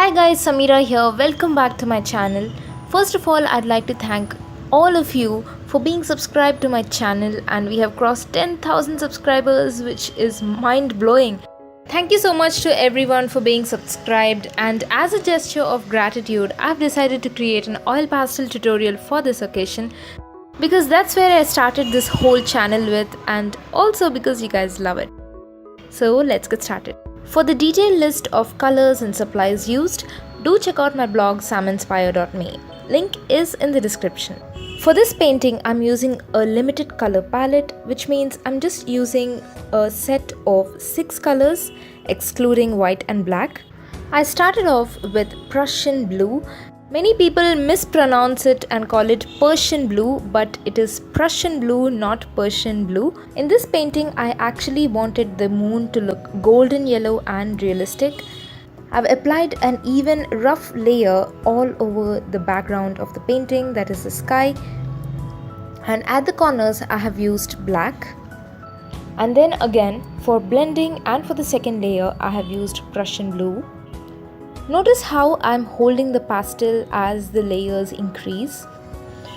Hi guys, Samira here. Welcome back to my channel. First of all, I'd like to thank all of you for being subscribed to my channel, and we have crossed 10,000 subscribers, which is mind blowing. Thank you so much to everyone for being subscribed, and as a gesture of gratitude, I've decided to create an oil pastel tutorial for this occasion because that's where I started this whole channel with, and also because you guys love it. So let's get started. For the detailed list of colors and supplies used, do check out my blog Saminspire.me. Link is in the description. For this painting, I'm using a limited color palette, which means I'm just using a set of 6 colors, excluding white and black. I started off with Prussian blue. Many people mispronounce it and call it Persian blue, but it is Prussian blue, not Persian blue. In this painting, I actually wanted the moon to look golden yellow and realistic. I've applied an even rough layer all over the background of the painting, that is the sky. And at the corners, I have used black. And then again, for blending and for the second layer, I have used Prussian blue. Notice how I'm holding the pastel as the layers increase.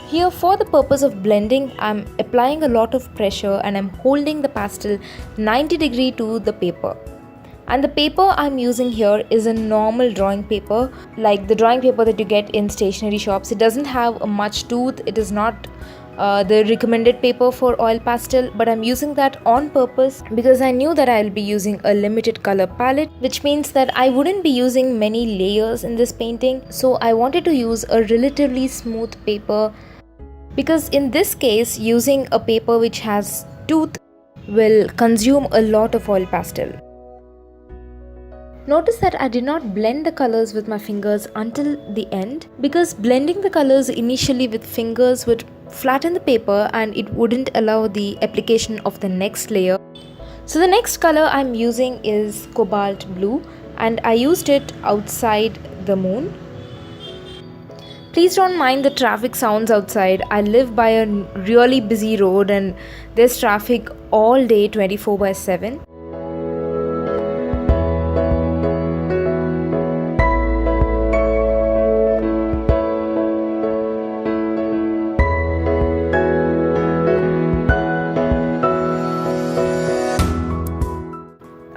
Here, for the purpose of blending, I'm applying a lot of pressure and I'm holding the pastel 90 degrees to the paper. And the paper I'm using here is a normal drawing paper, like the drawing paper that you get in stationery shops. It doesn't have much tooth. It is not the recommended paper for oil pastel, but I'm using that on purpose because I knew that I'll be using a limited color palette, which means that I wouldn't be using many layers in this painting. So I wanted to use a relatively smooth paper because in this case, using a paper which has tooth will consume a lot of oil pastel. Notice that I did not blend the colors with my fingers until the end because blending the colors initially with fingers would flatten the paper and it wouldn't allow the application of the next layer. So the next color I'm using is cobalt blue, and I used it outside the moon. Please don't mind the traffic sounds outside. I live by a really busy road and there's traffic all day 24/7.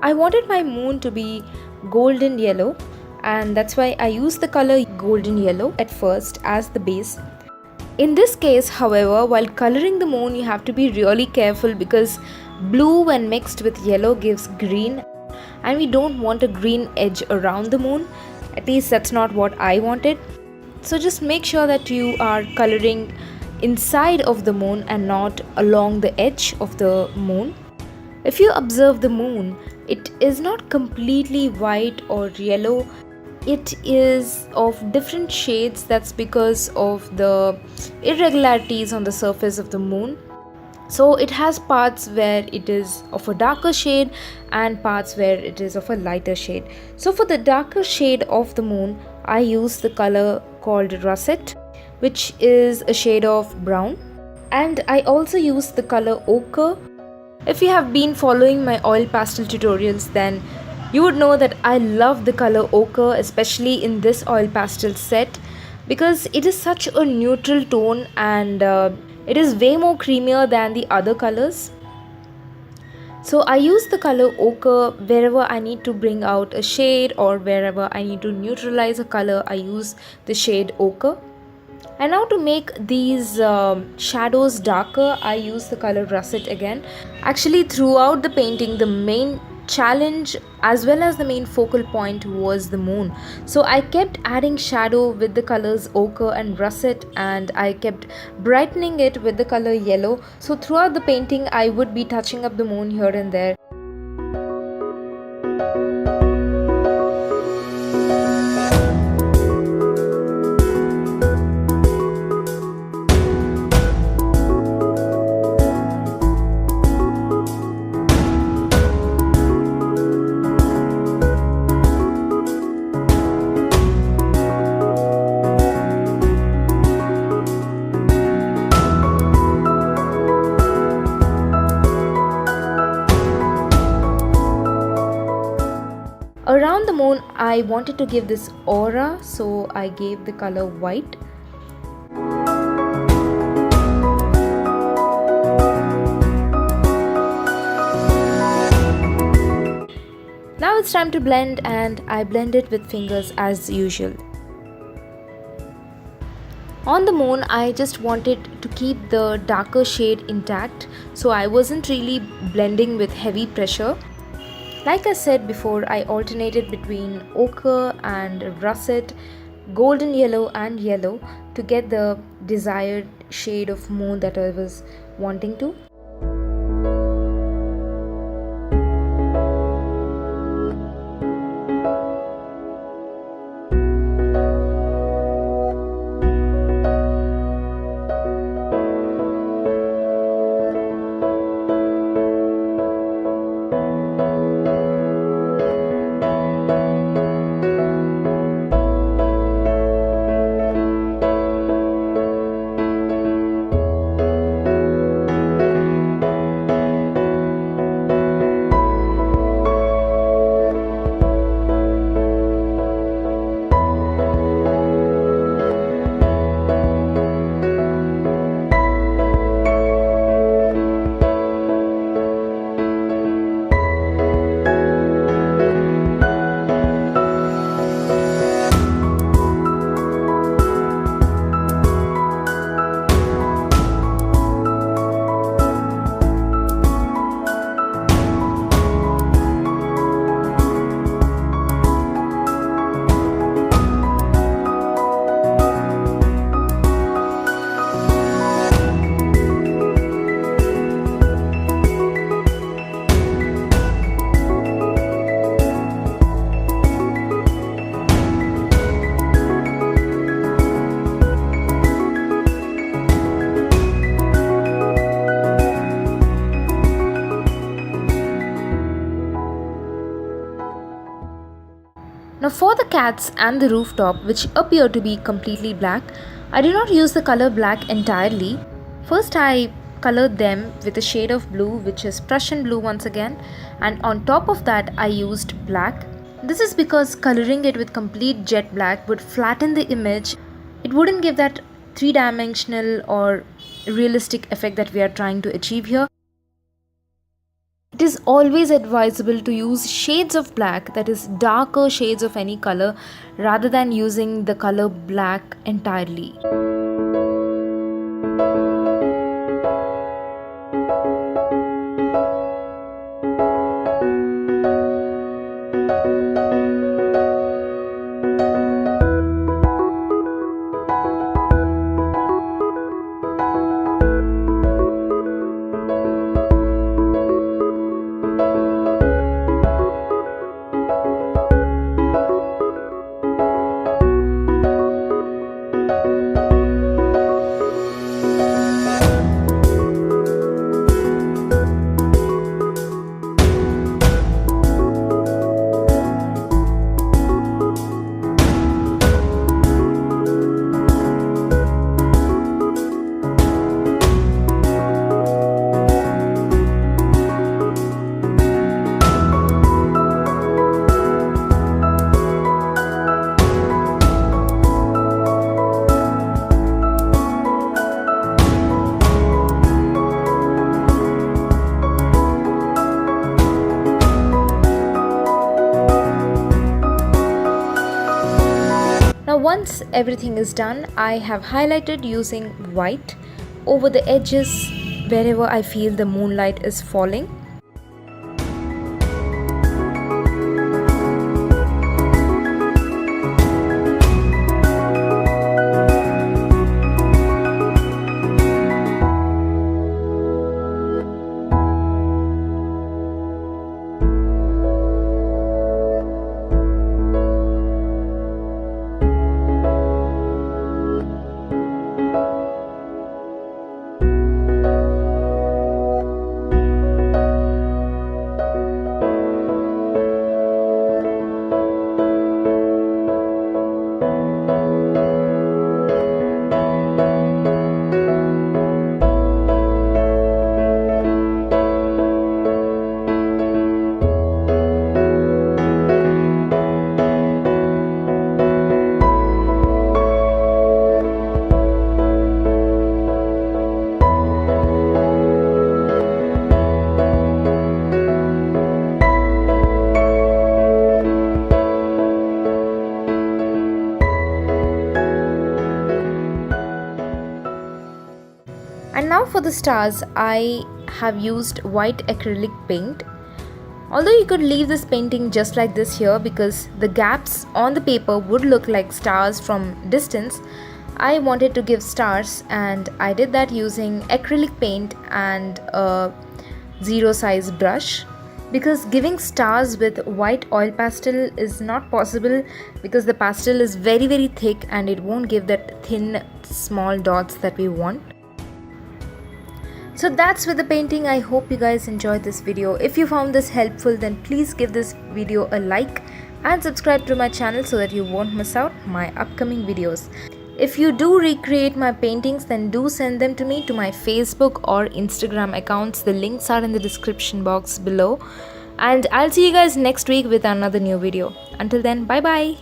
I wanted my moon to be golden yellow, and that's why I used the color golden yellow at first as the base. In this case, however, while coloring the moon, you have to be really careful because blue when mixed with yellow gives green, and we don't want a green edge around the moon. At least that's not what I wanted. So just make sure that you are coloring inside of the moon and not along the edge of the moon. If you observe the moon, it is not completely white or yellow. It is of different shades. That's because of the irregularities on the surface of the moon. So it has parts where it is of a darker shade and parts where it is of a lighter shade. So for the darker shade of the moon, I use the color called russet, which is a shade of brown. And I also use the color ochre. If you have been following my oil pastel tutorials, then you would know that I love the color ochre, especially in this oil pastel set, because it is such a neutral tone and it is way more creamier than the other colors. So I use the color ochre wherever I need to bring out a shade or wherever I need to neutralize a color. I use the shade ochre. And now to make these shadows darker, I use the color russet again. Actually, throughout the painting, the main challenge as well as the main focal point was the moon. So I kept adding shadow with the colors ochre and russet, and I kept brightening it with the color yellow. So throughout the painting, I would be touching up the moon here and there. I wanted to give this aura, so I gave the color white. Now it's time to blend, and I blend it with fingers as usual. On the moon, I just wanted to keep the darker shade intact, so I wasn't really blending with heavy pressure. Like I said before, I alternated between ochre and russet, golden yellow and yellow to get the desired shade of moon that I was wanting to. Now for the cats and the rooftop, which appear to be completely black, I did not use the color black entirely. First I colored them with a shade of blue, which is Prussian blue once again, and on top of that I used black. This is because coloring it with complete jet black would flatten the image. It wouldn't give that three-dimensional or realistic effect that we are trying to achieve here. It is always advisable to use shades of black, that is darker shades of any color, rather than using the color black entirely. Now once everything is done, I have highlighted using white over the edges wherever I feel the moonlight is falling. now for the stars, I have used white acrylic paint. Although you could leave this painting just like this here because the gaps on the paper would look like stars from distance, I wanted to give stars, and I did that using acrylic paint and a zero size brush. Because giving stars with white oil pastel is not possible because the pastel is very thick and it won't give that thin small dots that we want. So that's with the painting. I hope you guys enjoyed this video. If you found this helpful, then please give this video a like and subscribe to my channel so that you won't miss out my upcoming videos. If you do recreate my paintings, then do send them to me to my Facebook or Instagram accounts. The links are in the description box below. And I'll see you guys next week with another new video. Until then, bye bye.